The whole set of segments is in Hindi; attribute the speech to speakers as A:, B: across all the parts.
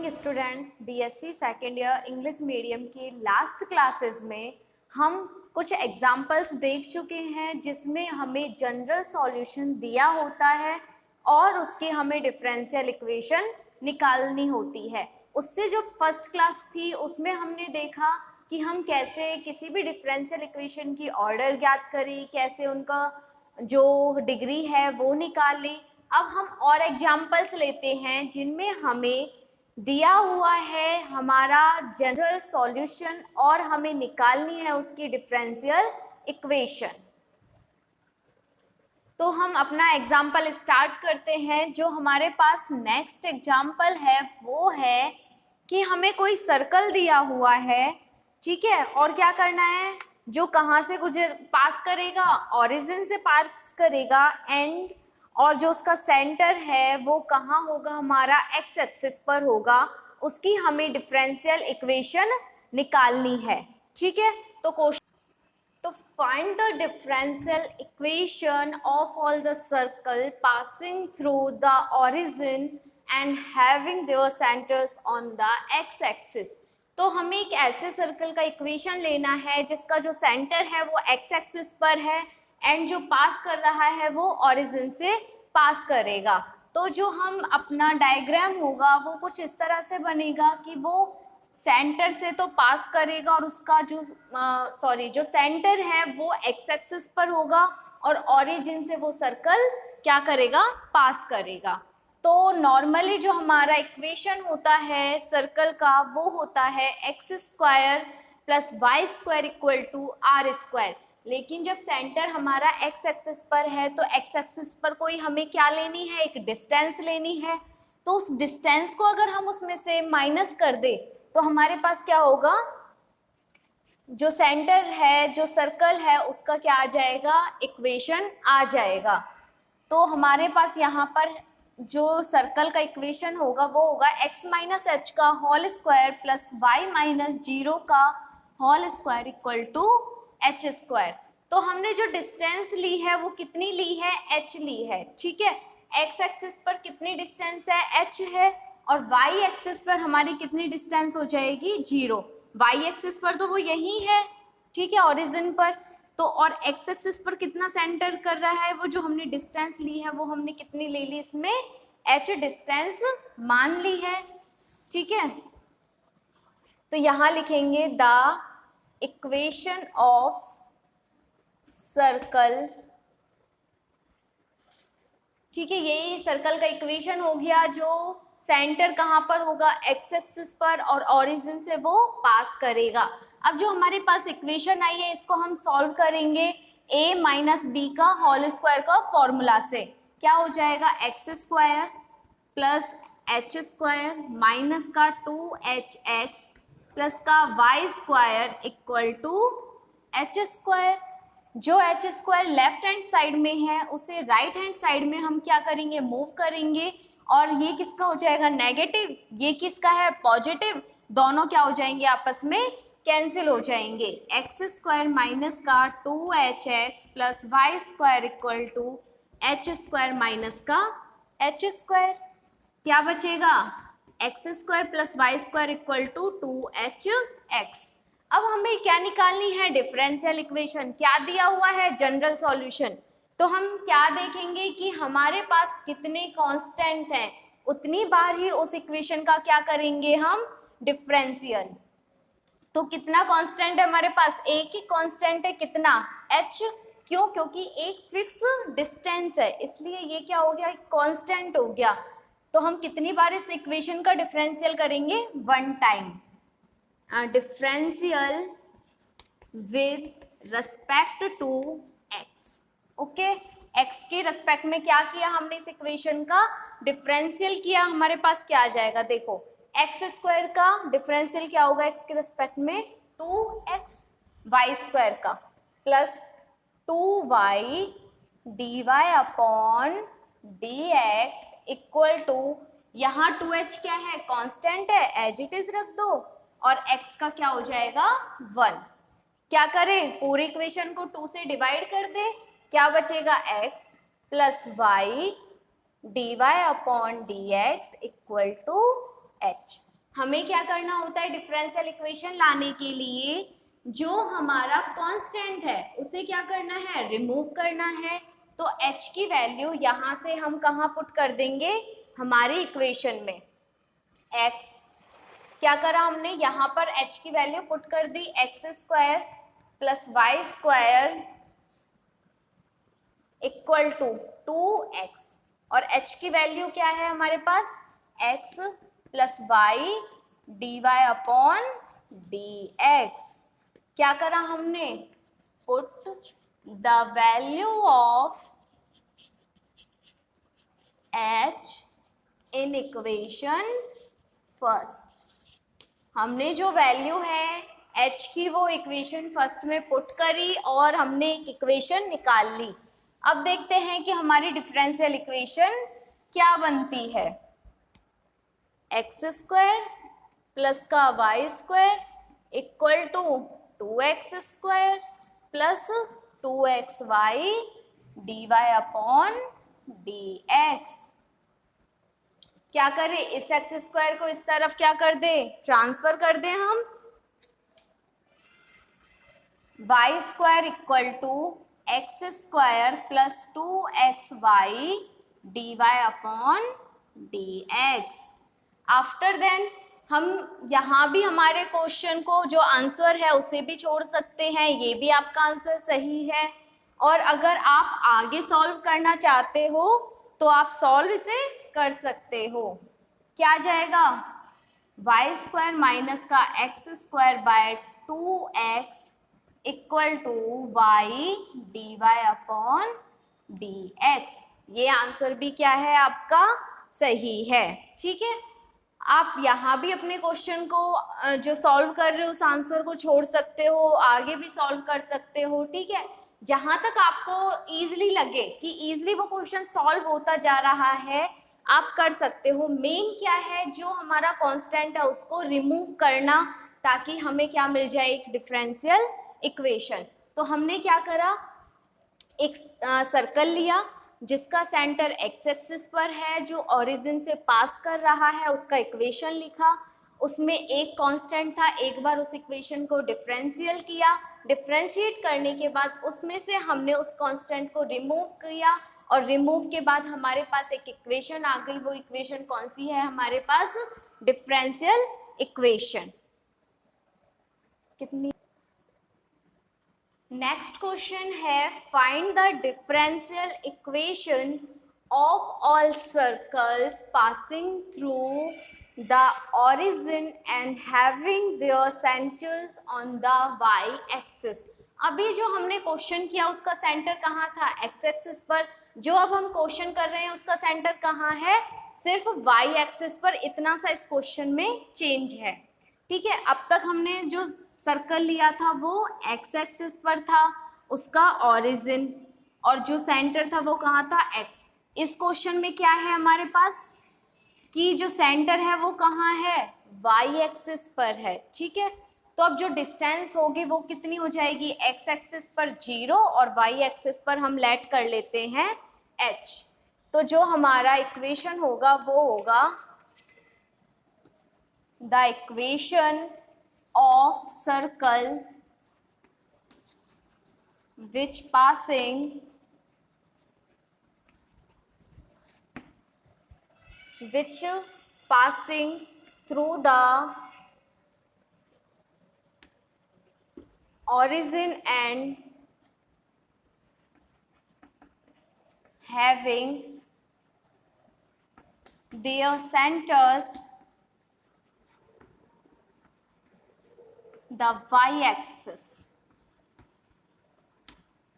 A: Morning students, BSc second year English medium की लास्ट क्लासेस में हम कुछ एग्जाम्पल्स देख चुके हैं जिसमें हमें जनरल सॉल्यूशन दिया होता है और उसकी हमें डिफरेंशियल इक्वेशन निकालनी होती है। उससे जो फर्स्ट क्लास थी उसमें हमने देखा कि हम कैसे किसी भी डिफरेंशियल इक्वेशन की ऑर्डर ज्ञात करें, कैसे उनका जो डिग्री है वो निकाल लें। अब हम और एग्जाम्पल्स लेते हैं जिनमें हमें दिया हुआ है हमारा जनरल सॉल्यूशन और हमें निकालनी है उसकी डिफरेंशियल इक्वेशन। तो हम अपना एग्जाम्पल स्टार्ट करते हैं। जो हमारे पास नेक्स्ट एग्जाम्पल है वो है कि हमें कोई सर्कल दिया हुआ है, ठीक है, और क्या करना है, जो कहाँ से पास करेगा, ओरिजिन से पास करेगा एंड, और जो उसका सेंटर है वो कहाँ होगा, हमारा एक्स एक्सिस पर होगा, उसकी हमें डिफरेंशियल इक्वेशन निकालनी है। ठीक है, तो क्वेश्चन, तो find the differential equation of all the circle passing through the origin and having their centers on the x-axis। तो हमें एक ऐसे सर्कल का इक्वेशन लेना है जिसका जो सेंटर है वो एक्स एक्सिस पर है एंड जो पास कर रहा है वो ओरिजिन से पास करेगा। तो जो हम अपना डायग्राम होगा वो कुछ इस तरह से बनेगा कि वो सेंटर से तो पास करेगा और उसका जो जो सेंटर है वो एक्स एक्सिस पर होगा और ओरिजिन से वो सर्कल क्या करेगा, पास करेगा। तो नॉर्मली जो हमारा इक्वेशन होता है सर्कल का वो होता है x square plus y square equal to r square. लेकिन जब सेंटर हमारा एक्स एक्सिस पर है तो एक्स एक्सिस पर कोई हमें क्या लेनी है, एक डिस्टेंस लेनी है। तो उस डिस्टेंस को अगर हम उसमें से माइनस कर दे तो हमारे पास क्या होगा, जो सेंटर है जो सर्कल है उसका क्या आ जाएगा, इक्वेशन आ जाएगा। तो हमारे पास यहाँ पर जो सर्कल का इक्वेशन होगा वो होगा x माइनस एच का whole square plus y minus 0 का whole square equal to h square. तो हमने जो डिस्टेंस ली है वो कितनी ली है, h ली है। ठीक है, x एक्सिस पर कितनी डिस्टेंस है, h है, और y एक्सिस पर हमारी कितनी डिस्टेंस हो जाएगी, 0। y एक्सिस पर तो वो यही है, ठीक है, ओरिजिन पर। तो और x एक्सिस पर कितना सेंटर कर रहा है, वो जो हमने डिस्टेंस ली है वो हमने कितनी ले ली, इसमें h डिस्टेंस मान ली है। ठीक है, तो यहाँ लिखेंगे द इक्वेशन ऑफ सर्कल। ठीक है, ये सर्कल का इक्वेशन हो गया जो सेंटर कहाँ पर होगा, एक्स एक्सिस पर, और ओरिजिन से वो पास करेगा। अब जो हमारे पास इक्वेशन आई है इसको हम सॉल्व करेंगे a माइनस बी का होल स्क्वायर का फॉर्मूला से। क्या हो जाएगा, x square plus h square minus का 2hx प्लस का y square equal to h square. जो h square left hand side में है उसे राइट हैंड साइड में हम क्या करेंगे, मूव करेंगे, और ये किसका हो जाएगा, नेगेटिव, ये किसका है, पॉजिटिव। दोनों क्या हो जाएंगे, आपस में कैंसिल हो जाएंगे। एक्स स्क्वायर माइनस का 2hx plus y square equal to h square minus का एच स्क्वायर। क्या बचेगा, x square plus y square equal to 2hx। अब हमें क्या निकालनी है, डिफरेंशियल इक्वेशन। क्या दिया हुआ है, जनरल सॉल्यूशन। तो हम क्या देखेंगे कि हमारे पास कितने कांस्टेंट हैं, उतनी बार ही उस इक्वेशन का क्या करेंगे हम, डिफरेंशियल। तो कितना कांस्टेंट है हमारे पास, एक ही कांस्टेंट है, कितना, h। क्यों, क्योंकि एक फिक्स डिस्टेंस है इसलिए ये क्या हो गया, कांस्टेंट हो गया। तो हम कितनी बार इस इक्वेशन का डिफरेंशियल करेंगे, 1 time. Differential with respect to x। Okay, x के रेस्पेक्ट में क्या किया हमने, इस इक्वेशन का डिफरेंशियल किया। हमारे पास क्या आ जाएगा, देखो एक्स स्क्वायर का डिफरेंशियल क्या होगा x के रेस्पेक्ट में, 2x, वाई स्क्वायर का plus 2y dy upon dx equal to, यहाँ 2h क्या है, कांस्टेंट है, एज इट इज रख दो, और x का क्या हो जाएगा, 1। क्या करें, पूरी इक्वेशन को 2 से डिवाइड कर दे, क्या बचेगा, x plus y dy upon dx equal to h। हमें क्या करना होता है डिफरेंशियल इक्वेशन लाने के लिए, जो हमारा कांस्टेंट है उसे क्या करना है, रिमूव करना है। तो h की वैल्यू यहाँ से हम कहाँ पुट कर देंगे, हमारी इक्वेशन में। x क्या करा हमने, यहाँ पर h की वैल्यू पुट कर दी, x square plus y square equal to 2x, और h की वैल्यू क्या है हमारे पास, x plus y d y upon d x. क्या करा हमने, put the value of h in equation first. हमने जो वैल्यू है h की वो इक्वेशन फर्स्ट में पुट करी और हमने एक इक्वेशन निकाल ली। अब देखते हैं कि हमारी डिफरेंशियल इक्वेशन क्या बनती है। एक्स स्क्वायर प्लस का y square equal to 2x square plus 2xy dy upon dx। क्या करें, इस एक्स स्क्वायर को इस तरफ क्या कर दे, ट्रांसफर कर दें हम। Y square equal to x square plus 2xy dy upon dx। After then हम यहाँ भी हमारे क्वेश्चन को जो आंसर है उसे भी छोड़ सकते हैं, ये भी आपका आंसर सही है। और अगर आप आगे सॉल्व करना चाहते हो तो आप सॉल्व इसे कर सकते हो। क्या आ जाएगा, वाई स्क्वायर माइनस का x square by 2x equal to y d y upon d x. ये आंसर भी क्या है आपका, सही है। ठीक है, आप यहाँ भी अपने क्वेश्चन को जो सॉल्व कर रहे हो उस आंसर को छोड़ सकते हो, आगे भी सॉल्व कर सकते हो। ठीक है, जहां तक आपको इजीली लगे कि इजीली वो क्वेश्चन सॉल्व होता जा रहा है आप कर सकते हो। मेन क्या है, जो हमारा कांस्टेंट है उसको रिमूव करना, ताकि हमें क्या मिल जाए, एक डिफरेंशियल इक्वेशन। तो हमने क्या करा, एक सर्कल लिया जिसका सेंटर एक्स एक्सिस पर है, जो ओरिजिन से पास कर रहा है, उसका इक्वेशन लिखा। उसमें एक कांस्टेंट था, एक बार उस इक्वेशन को डिफरेंशियल किया, डिफरेंशिएट करने के बाद उसमें से हमने उस कांस्टेंट को रिमूव किया, और रिमूव के बाद हमारे पास एक इक्वेशन आ गई। वो इक्वेशन कौन सी है हमारे पास, डिफरेंशियल इक्वेशन। कितनी, नेक्स्ट क्वेश्चन है, find the differential equation of all circles passing through the origin and having their centres on the y axis. अभी जो हमने क्वेश्चन किया उसका सेंटर कहाँ था, एक्स एक्सिस पर। जो अब हम क्वेश्चन कर रहे हैं उसका सेंटर कहाँ है, सिर्फ वाई एक्सिस पर। इतना सा इस क्वेश्चन में चेंज है। ठीक है, अब तक हमने जो सर्कल लिया था वो एक्स एक्सिस पर था, उसका ओरिजिन, और जो सेंटर था वो कहाँ था, एक्स। इस क्वेश्चन में क्या है हमारे पास कि जो सेंटर है वो कहाँ है, वाई एक्सिस पर है। ठीक है, तो अब जो डिस्टेंस होगी वो कितनी हो जाएगी, एक्स एक्सिस पर 0 और वाई एक्सिस पर हम लेट कर लेते हैं h। तो जो हमारा इक्वेशन होगा वो होगा the equation of circle which passing through the origin and having their centers the y axis.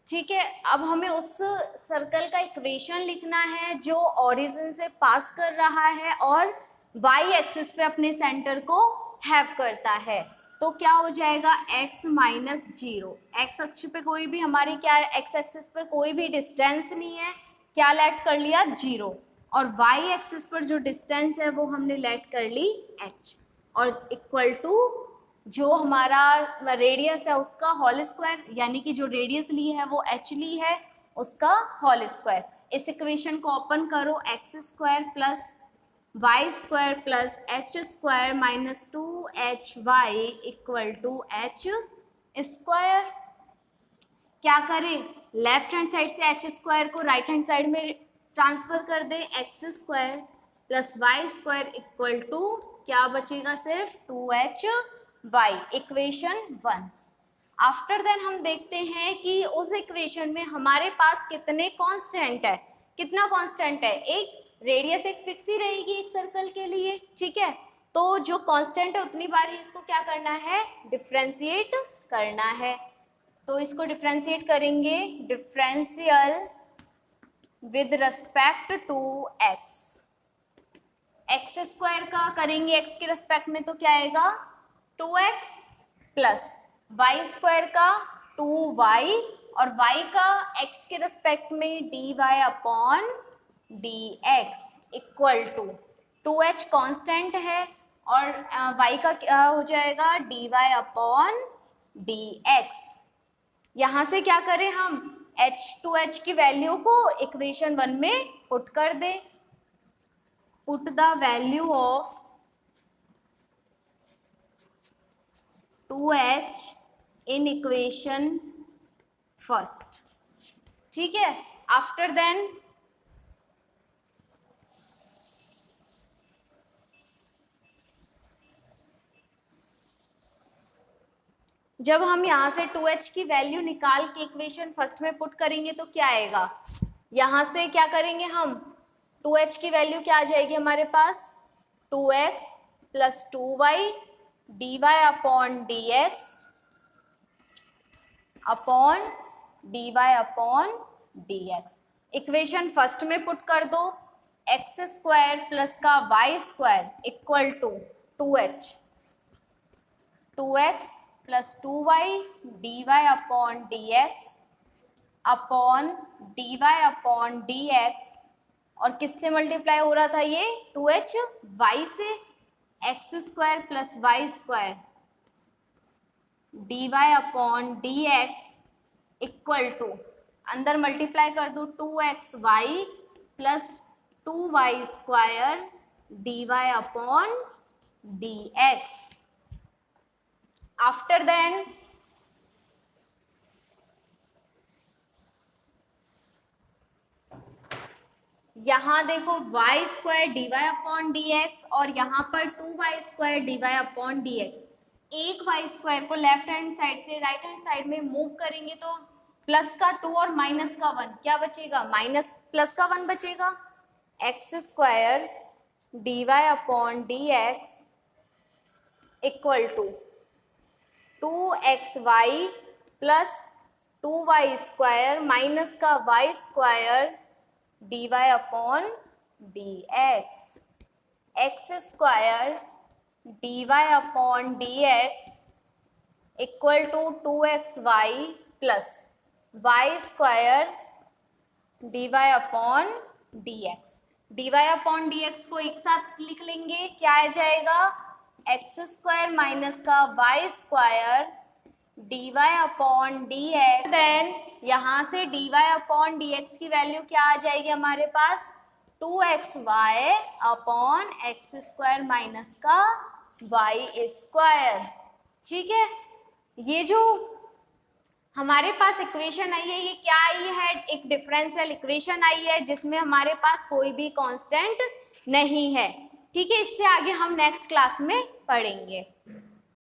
A: ठीक है, अब हमें उस सर्कल का इक्वेशन लिखना है जो ओरिजिन से पास कर रहा है और वाई एक्सिस पे अपने सेंटर को हैव करता है। तो क्या हो जाएगा, x माइनस 0। एक्स अक्ष पे कोई भी हमारी क्या, एक्स एक्सिस पर कोई भी डिस्टेंस नहीं है, क्या लेट कर लिया, 0। और वाई एक्सिस पर जो डिस्टेंस है वो हमने लेट कर ली h, और इक्वल टू जो हमारा रेडियस है उसका होल स्क्वायर, यानी कि जो रेडियस ली है वो h ली है, उसका होल स्क्वायर। इस इक्वेशन को ओपन करो, x square plus y square plus h square minus 2hy equal to h square. क्या करें, लेफ्ट हैंड साइड से एच स्क्वायर को राइट हैंड साइड में ट्रांसफर कर दे, x square plus y square equal to क्या बचेगा, सिर्फ 2hy, इक्वेशन 1। आफ्टर देन हम देखते हैं कि उस इक्वेशन में हमारे पास कितने कांस्टेंट है, कितना कांस्टेंट है, एक रेडियस एक फिक्स ही रहेगी एक सर्कल के लिए, ठीक है। तो जो कांस्टेंट है उतनी बार ही इसको क्या करना है, डिफरेंशिएट करना है। तो इसको डिफरेंशिएट करेंगे, differential with respect to x. X square का करेंगे एक्स के रिस्पेक्ट में तो क्या आएगा 2x प्लस वाई स्क्वायर का 2y और y का x के रिस्पेक्ट में dy upon dx equal to 2h constant है और y का क्या हो जाएगा dy अपॉन dx। यहाँ से क्या करें हम, h2h की वैल्यू को इक्वेशन 1 में पुट कर दे। Put the value of 2h in equation first, ठीक है। आफ्टर देन जब हम यहाँ से 2h की वैल्यू निकाल के इक्वेशन फर्स्ट में पुट करेंगे तो क्या आएगा, यहाँ से क्या करेंगे हम, 2h की वैल्यू क्या आ जाएगी हमारे पास 2x plus 2y dy upon dx upon dy upon dx। Equation first में पुट कर दो, एक्स स्क्वायर प्लस का y square equal to 2x plus 2y dy upon dx upon dy upon dx, और किससे मल्टीप्लाई हो रहा था ये 2h y से, x square plus y square dy upon dx equal to, अंदर मल्टीप्लाई कर दो 2xy plus 2y square dy upon dx। After then यहाँ देखो y square dy upon dx और यहाँ पर 2y square dy upon dx। एक y स्क्वायर को लेफ्ट हैंड साइड से राइट हैंड साइड में मूव करेंगे तो प्लस का 2 और माइनस का 1 क्या बचेगा, माइनस प्लस का 1 बचेगा। X square dy upon dx equal to 2xy plus 2y square minus का y square dy upon dx। X square dy upon dx equal to 2xy plus y square dy upon dx। dy upon dx को एक साथ लिख लेंगे, क्या आ जाएगा एक्स स्क्वायर माइनस का y square dy upon dx। Then यहाँ से dy अपॉन dx की वैल्यू क्या आ जाएगी हमारे पास 2xy upon x square minus का y स्क्वायर, ठीक है। ये जो हमारे पास इक्वेशन आई है ये क्या आई है, एक डिफरेंशियल इक्वेशन आई है जिसमें हमारे पास कोई भी कांस्टेंट नहीं है, ठीक है। इससे आगे हम नेक्स्ट क्लास में पढ़ेंगे।